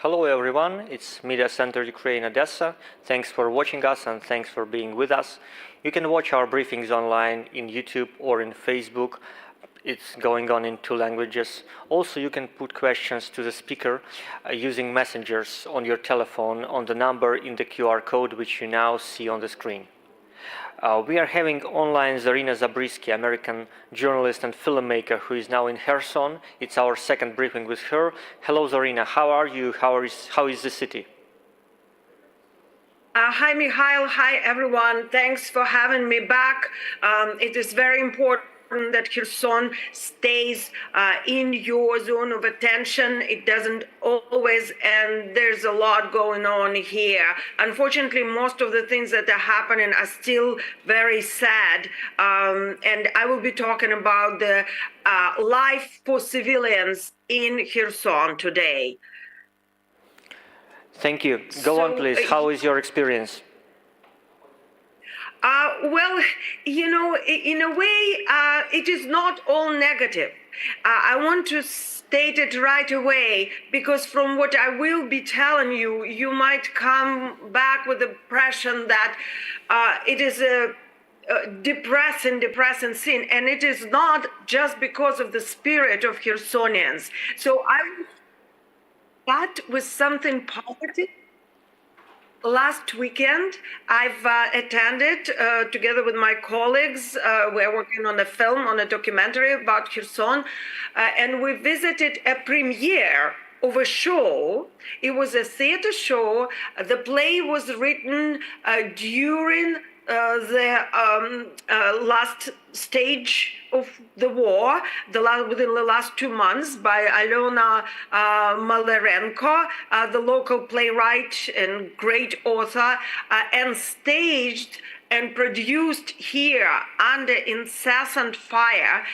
Hello everyone, it's Media Center Ukraine Odesa. Thanks for watching us and thanks for being with us. You can watch our briefings online in YouTube or in Facebook. It's going on in 2 languages. Also, you can put questions to the speaker using messengers on your telephone on the number in the QR code which you now see on the screen. We are having online Zarina Zabrisky, American journalist and filmmaker who is now in Kherson. It's our second briefing with her. Hello Zarina, how are you? How is the city? Hi Mikhail, hi everyone. Thanks for having me back. It is very important that Kherson stays in your zone of attention. It doesn't always, and there's a lot going on here. Unfortunately, most of the things that are happening are still very sad. And I will be talking about the life for civilians in Kherson today. Thank you. Go on, please. How is your experience? Well, you know, in a way, it is not all negative. I want to state it right away, because from what I will be telling you, you might come back with the impression that it is a depressing scene, and it is not just because of the spirit of Khersonians. So I will start with something positive. Last weekend, I've attended, together with my colleagues, we're working on a film, on a documentary about Kherson, and we visited a premiere of a show. It was a theater show. The play was written during the last stage of the war, within the last 2 months, by Alona Malarenko, the local playwright and great author, and staged and produced here under incessant fire,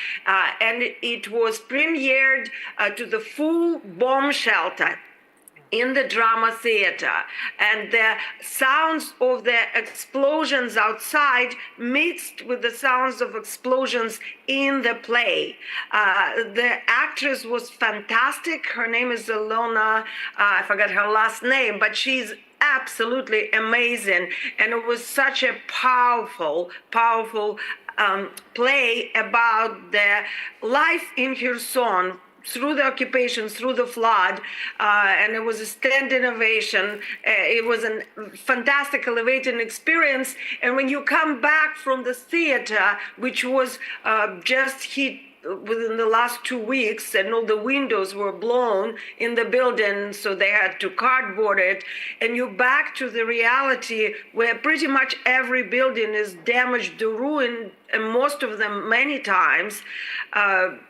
and it was premiered to the full bomb shelter in the drama theater, and the sounds of the explosions outside mixed with the sounds of explosions in the play. The actress was fantastic. Her name is Alona, I forgot her last name, but she's absolutely amazing. And it was such a powerful play about the life in Kherson through the occupation, through the flood, and it was a standing ovation. It was a fantastic, elevating experience. And when you come back from the theater, which was just hit within the last 2 weeks, and all the windows were blown in the building, so they had to cardboard it, and you're back to the reality where pretty much every building is damaged or ruined, and most of them many times.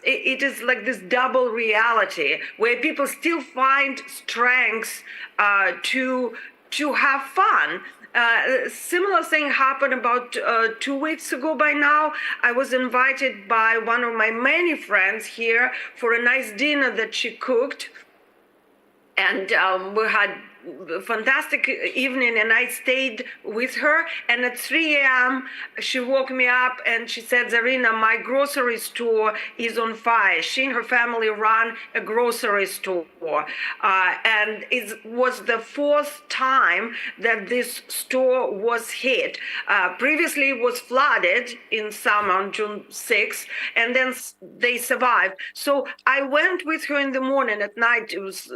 It is like this double reality where people still find strength to have fun. Similar thing happened about 2 weeks ago by now. I was invited by one of my many friends here for a nice dinner that she cooked. And we had a fantastic evening, and I stayed with her. And at 3 a.m., she woke me up and she said, "Zarina, my grocery store is on fire." She and her family run a grocery store. And it was the 4th time that this store was hit. Previously, it was flooded in summer on June 6th, and then they survived. So I went with her in the morning. At night, it was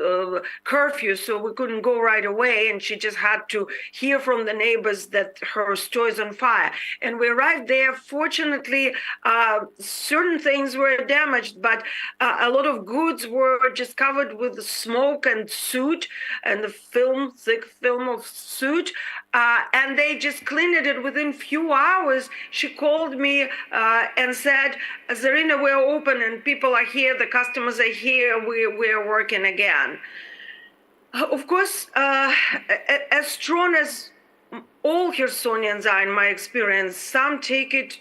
curfew, so we couldn't go right away, and she just had to hear from the neighbors that her store is on fire. And we arrived there. Fortunately, certain things were damaged, but a lot of goods were just covered with smoke and soot, and the thick film of soot, and they just cleaned it within few hours. She called me and said, "Zarina, we're open and people are here, the customers are here, we're working again." Of course, as strong as all Khersonians are, in my experience, some take it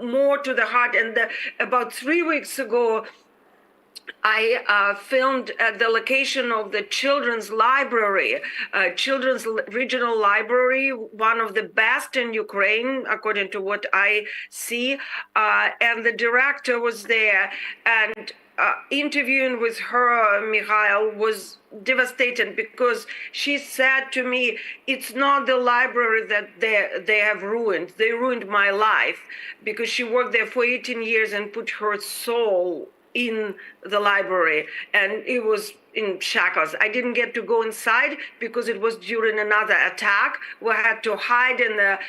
more to the heart. And about 3 weeks ago, I filmed at the location of the Children's Library, Children's Regional Library, one of the best in Ukraine, according to what I see. And the director was there, and interviewing with her, Mikhail, was devastating because she said to me, it's not the library that they have ruined. They ruined my life because she worked there for 18 years and put her soul in the library, and it was in shackles. I didn't get to go inside because it was during another attack. We had to hide in the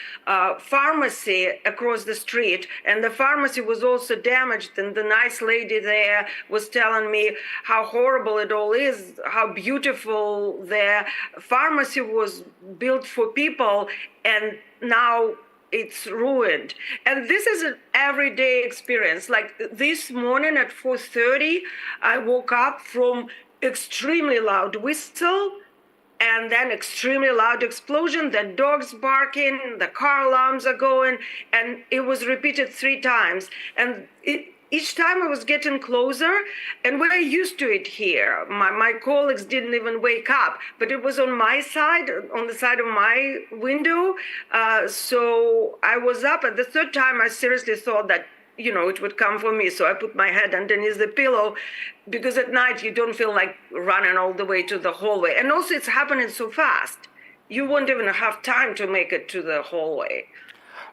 pharmacy across the street, and the pharmacy was also damaged, and the nice lady there was telling me how horrible it all is, how beautiful the pharmacy was built for people, and now it's ruined. And this is an everyday experience. Like this morning at 4:30, I woke up from extremely loud whistle and then extremely loud explosion, the dogs barking, the car alarms are going, and it was repeated 3 times. And each time I was getting closer, and we're used to it here. My colleagues didn't even wake up, but it was on my side, on the side of my window. So I was up. At the 3rd time, I seriously thought that, it would come for me. So I put my head underneath the pillow because at night you don't feel like running all the way to the hallway. And also it's happening so fast. You won't even have time to make it to the hallway.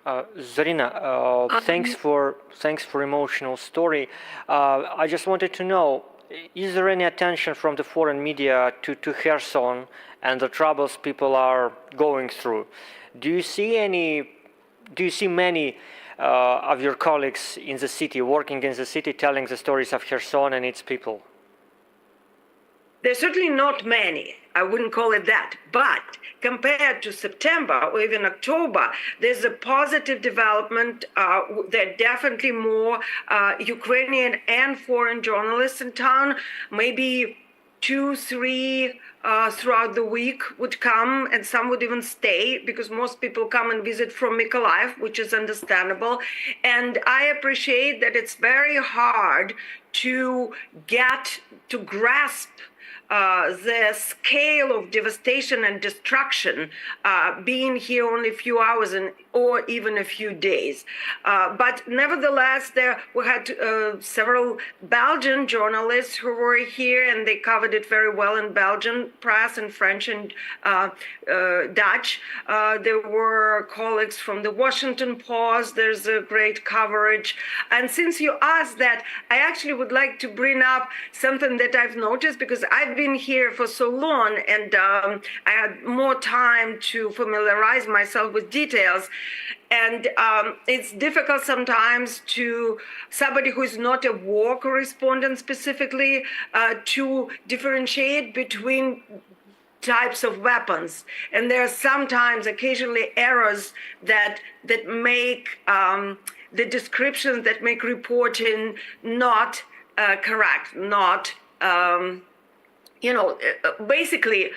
Zarina, thanks for emotional story. I just wanted to know, is there any attention from the foreign media to Kherson and the troubles people are going through? Do you see many of your colleagues in the city, working in the city, telling the stories of Kherson and its people? There's certainly not many. I wouldn't call it that. But compared to September or even October, there's a positive development. There are definitely more Ukrainian and foreign journalists in town. Maybe 2, 3 throughout the week would come, and some would even stay because most people come and visit from Mykolaiv, which is understandable. And I appreciate that it's very hard to grasp the scale of devastation and destruction being here only a few hours or even a few days. But nevertheless, we had several Belgian journalists who were here, and they covered it very well in Belgian press and French and Dutch. There were colleagues from the Washington Post. There's a great coverage. And since you asked that, I actually would like to bring up something that I've noticed, because I've been here for so long, and I had more time to familiarize myself with details. And it's difficult sometimes to somebody who is not a war correspondent specifically to differentiate between types of weapons. And there are sometimes occasionally errors that make the descriptions, that make reporting not correct, not basically,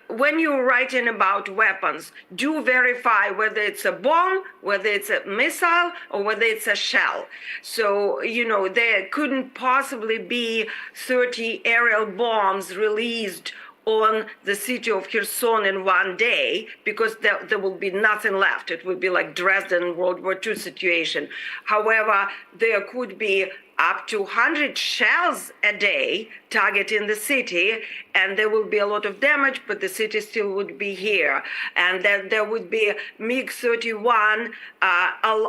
when you're writing about weapons, do verify whether it's a bomb, whether it's a missile, or whether it's a shell. So, there couldn't possibly be 30 aerial bombs released on the city of Kherson in one day, because there will be nothing left. It would be like Dresden World War II situation. However, there could be up to 100 shells a day targeting the city, and there will be a lot of damage, but the city still would be here. And then there would be MiG-31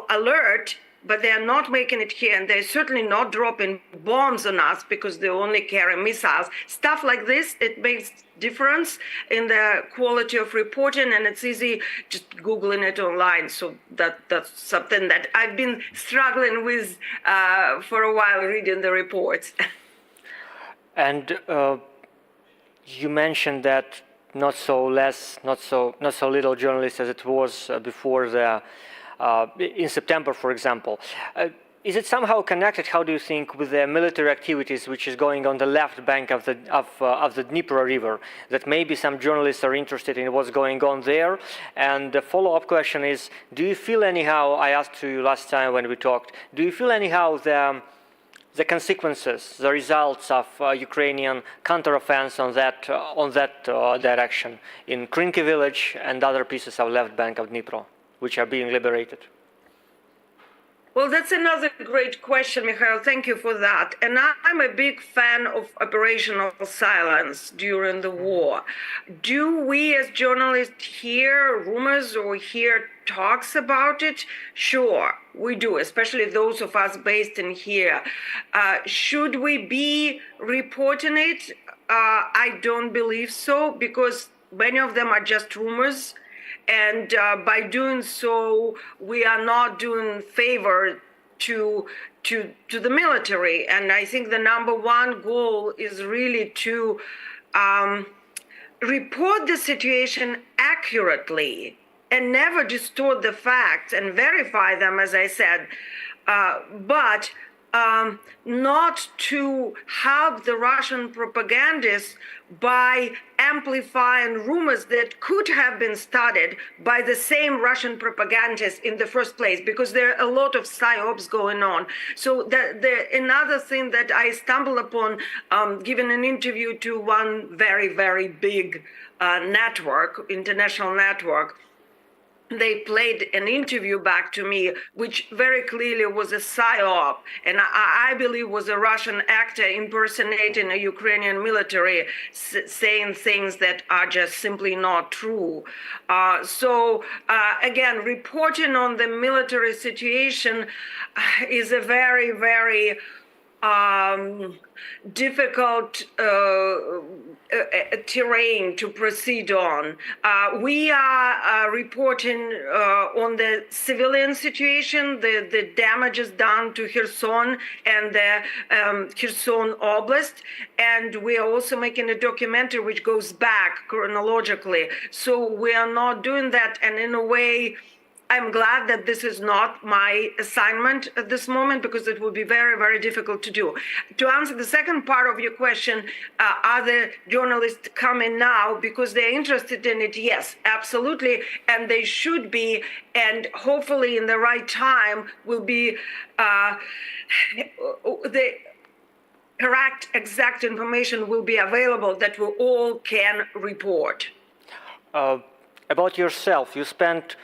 alert, but they're not making it here, and they're certainly not dropping bombs on us because they only carry missiles. Stuff like this, it makes difference in the quality of reporting, and it's easy just Googling it online. So that's something that I've been struggling with for a while, reading the reports. And you mentioned that not so little journalists as it was before in September, for example. Is it somehow connected, how do you think, with the military activities which is going on the left bank of the Dnipro River, that maybe some journalists are interested in what's going on there? And the follow-up question is, do you feel anyhow, I asked you last time when we talked, do you feel anyhow the consequences, the results of Ukrainian counteroffense on that direction in Krinky village and other pieces of left bank of Dnipro, which are being liberated? Well, that's another great question, Mikhail. Thank you for that. And I'm a big fan of operational silence during the war. Do we as journalists hear rumors or hear talks about it? Sure, we do, especially those of us based in here. Should we be reporting it? I don't believe so, because many of them are just rumors. And by doing so, we are not doing favor to the military. And I think the number one goal is really to report the situation accurately and never distort the facts and verify them, as I said, but not to help the Russian propagandists by amplifying rumors that could have been started by the same Russian propagandists in the first place, because there are a lot of psyops going on. So another thing that I stumbled upon, giving an interview to one very, very big network, international network, they played an interview back to me, which very clearly was a psyop, and I believe was a Russian actor impersonating a Ukrainian military, saying things that are just simply not true. So again, reporting on the military situation is a very, very difficult terrain to proceed on. We are reporting on the civilian situation, the damages done to Kherson and the Kherson Oblast, and we are also making a documentary which goes back chronologically. So we are not doing that, and in a way, I'm glad that this is not my assignment at this moment, because it would be very, very difficult to do. To answer the second part of your question, are the journalists coming now because they're interested in it? Yes, absolutely, and they should be, and hopefully in the right time will be the correct, exact information will be available that we all can report. About yourself, you spent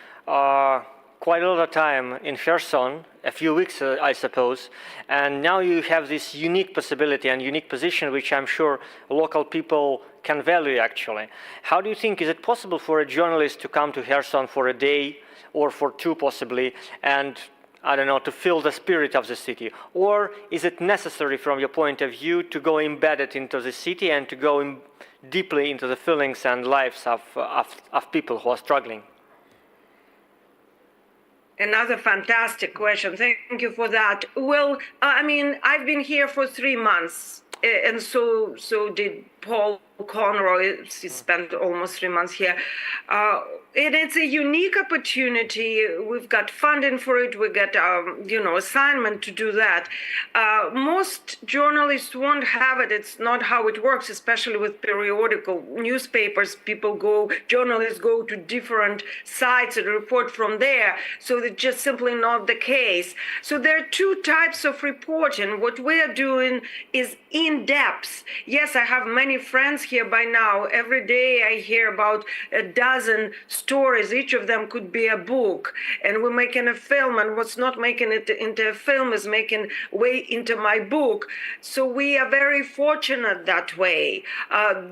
quite a lot of time in Kherson, a few weeks, I suppose, and now you have this unique possibility and unique position, which I'm sure local people can value, actually. How do you think, is it possible for a journalist to come to Kherson for a day or for two possibly, and I don't know, to feel the spirit of the city? Or is it necessary from your point of view to go embedded into the city and to go deeply into the feelings and lives of people who are struggling? Another fantastic question. Thank you for that. Well, I mean, I've been here for 3 months, and so did Paul Conroy. He spent almost 3 months here. And it's a unique opportunity. We've got funding for it. We got, assignment to do that. Most journalists won't have it. It's not how it works, especially with periodical newspapers. Journalists go to different sites and report from there. So it's just simply not the case. So there are two types of reporting. What we are doing is in-depth. Yes, I have many friends here by now. Every day I hear about a dozen stories. Each of them could be a book. And we're making a film, and what's not making it into a film is making way into my book. So we are very fortunate that way.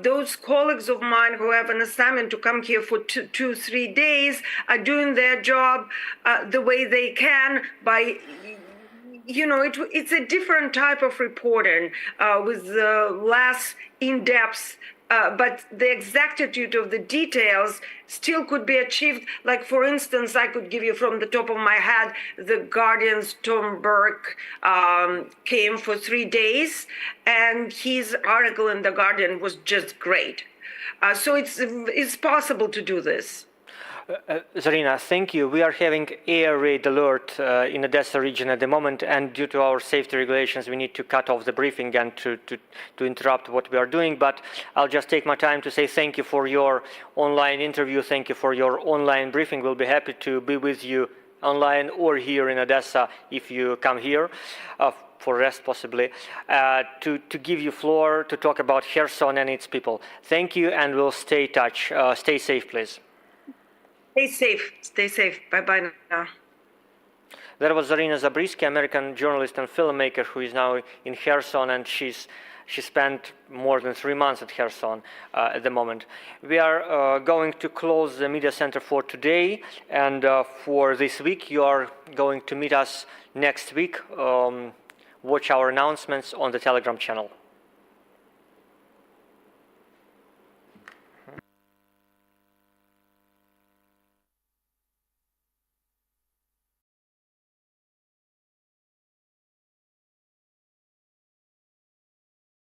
Those colleagues of mine who have an assignment to come here for 2-3 days are doing their job the way they can by it's a different type of reporting with less in-depth, but the exactitude of the details still could be achieved. Like, for instance, I could give you from the top of my head, The Guardian's Tom Burke came for 3 days, and his article in The Guardian was just great. So it's possible to do this. Zarina, thank you. We are having air raid alert in Odesa region at the moment, and due to our safety regulations, we need to cut off the briefing and to interrupt what we are doing. But I'll just take my time to say thank you for your online interview. Thank you for your online briefing. We'll be happy to be with you online or here in Odesa if you come here. For rest possibly, to give you floor to talk about Kherson and its people. Thank you, and we'll stay in touch. Stay safe, please. Stay safe. Stay safe. Bye-bye now. That was Zarina Zabrisky, American journalist and filmmaker who is now in Kherson, and she spent more than 3 months at Kherson at the moment. We are going to close the media center for today, and for this week you are going to meet us next week. Watch our announcements on the Telegram channel.